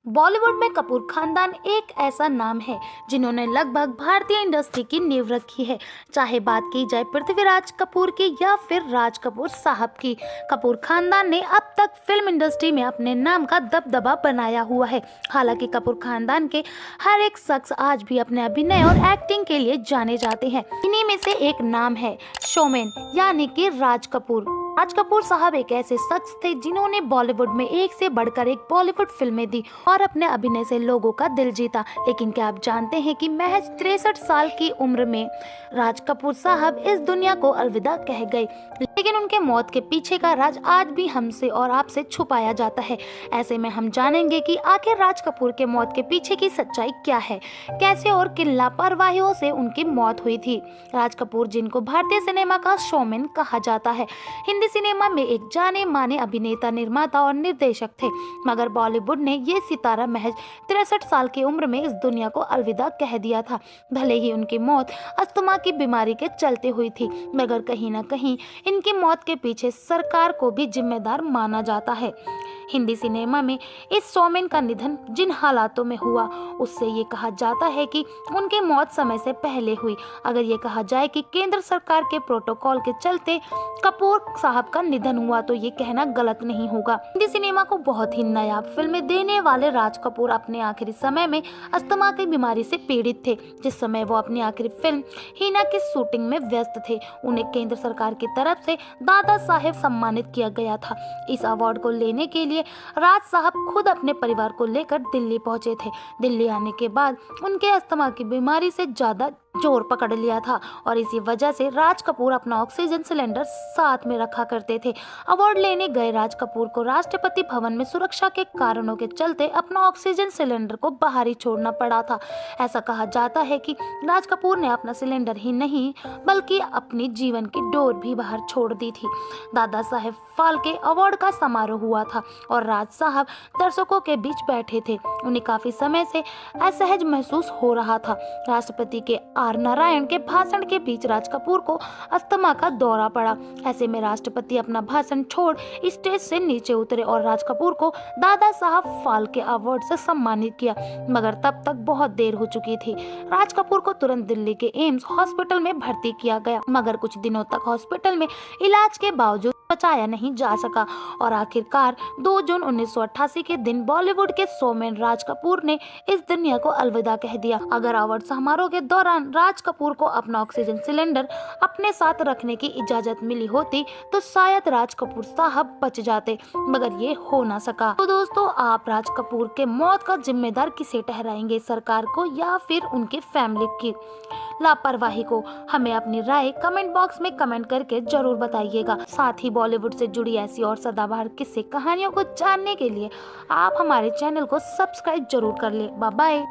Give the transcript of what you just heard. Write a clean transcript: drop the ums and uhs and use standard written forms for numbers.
बॉलीवुड में कपूर खानदान एक ऐसा नाम है जिन्होंने लगभग भारतीय इंडस्ट्री की नींव रखी है। चाहे बात की जाए पृथ्वीराज कपूर की या फिर राज कपूर साहब की, कपूर खानदान ने अब तक फिल्म इंडस्ट्री में अपने नाम का दबदबा बनाया हुआ है। हालांकि कपूर खानदान के हर एक शख्स आज भी अपने अभिनय और एक्टिंग के लिए जाने जाते हैं। इन्हीं में से एक नाम है शोमैन यानी कि राज कपूर। राज कपूर साहब एक ऐसे शख्स थे जिन्होंने बॉलीवुड में एक से बढ़कर एक बॉलीवुड फिल्में दी और अपने अभिनय से लोगों का दिल जीता। लेकिन क्या आप जानते हैं कि महज 63 साल की उम्र में राज कपूर साहब इस दुनिया को अलविदा कह गए। लेकिन उनके मौत के पीछे का राज आज भी हमसे और आपसे छुपाया जाता है। ऐसे में हम जानेंगे कि आखिर राज कपूर के मौत के पीछे की सच्चाई क्या है, कैसे और किन लापरवाहियों से उनकी मौत हुई थी। राज कपूर, जिनको भारतीय सिनेमा का शोमैन कहा जाता है, हिंदी सिनेमा में एक जाने माने अभिनेता, निर्माता और निर्देशक थे, मगर बॉलीवुड ने ये सितारा महज 63 साल की उम्र में इस दुनिया को अलविदा कह दिया था। भले ही उनकी मौत अस्थमा की बीमारी के चलते हुई थी, मगर कहीं ना कहीं इनकी मौत के पीछे सरकार को भी जिम्मेदार माना जाता है। हिंदी सिनेमा में इस शोमैन का निधन जिन हालातों में हुआ, उससे ये कहा जाता है कि उनकी मौत समय से पहले हुई। अगर ये कहा जाए कि केंद्र सरकार के प्रोटोकॉल के चलते कपूर साहब का निधन हुआ, तो ये कहना गलत नहीं होगा। हिंदी सिनेमा को बहुत ही नायाब फिल्में देने वाले राज कपूर अपने आखिरी समय में अस्थमा की बीमारी से पीड़ित थे। जिस समय वो अपनी आखिरी फिल्म हीना की शूटिंग में व्यस्त थे, उन्हें केंद्र सरकार की तरफ से दादा साहेब सम्मानित किया गया था। इस अवार्ड को लेने के लिए राज साहब खुद अपने परिवार को लेकर दिल्ली पहुंचे थे। दिल्ली आने के बाद उनके अस्थमा की बीमारी से ज्यादा जोर पकड़ लिया था और इसी वजह से राज कपूर अपना ऑक्सीजन सिलेंडर साथ में रखा करते थे। अवार्ड लेने गए राज कपूर को राष्ट्रपति भवन में सुरक्षा के कारणों के चलते अपना ऑक्सीजन सिलेंडर को बाहर ही छोड़ना पड़ा था। ऐसा कहा जाता है कि राज कपूर ने अपना सिलेंडर ही नहीं बल्कि अपनी जीवन की डोर भी बाहर छोड़ दी थी। दादा साहेब फाल्के अवार्ड का समारोह हुआ था और राज साहब दर्शकों के बीच बैठे थे। उन्हें काफी समय से असहज महसूस हो रहा था। राष्ट्रपति के आर नारायण के भाषण के बीच राज कपूर को अस्थमा का दौरा पड़ा। ऐसे में राष्ट्रपति अपना भाषण छोड़ स्टेज से नीचे उतरे और राज कपूर को दादा साहब फाल्के अवार्ड से सम्मानित किया, मगर तब तक बहुत देर हो चुकी थी। राज कपूर को तुरंत दिल्ली के एम्स हॉस्पिटल में भर्ती किया गया, मगर कुछ दिनों तक हॉस्पिटल में इलाज के बावजूद बचाया नहीं जा सका और आखिरकार 2 जून 1988 के दिन बॉलीवुड के शोमैन राज कपूर ने इस दुनिया को अलविदा कह दिया। अगर अवार्ड समारोह के दौरान राज कपूर को अपना ऑक्सीजन सिलेंडर अपने साथ रखने की इजाजत मिली होती तो शायद राज कपूर साहब बच जाते, मगर ये हो ना सका। तो दोस्तों, आप राज कपूर के मौत का जिम्मेदार किसे ठहराएंगे, सरकार को या फिर उनके फैमिली की लापरवाही को? हमें अपनी राय कमेंट बॉक्स में कमेंट करके जरूर बताइएगा। साथ ही बॉलीवुड से जुड़ी ऐसी और सदाबहार किस्से कहानियों को जानने के लिए आप हमारे चैनल को सब्सक्राइब जरूर कर ले। Bye bye.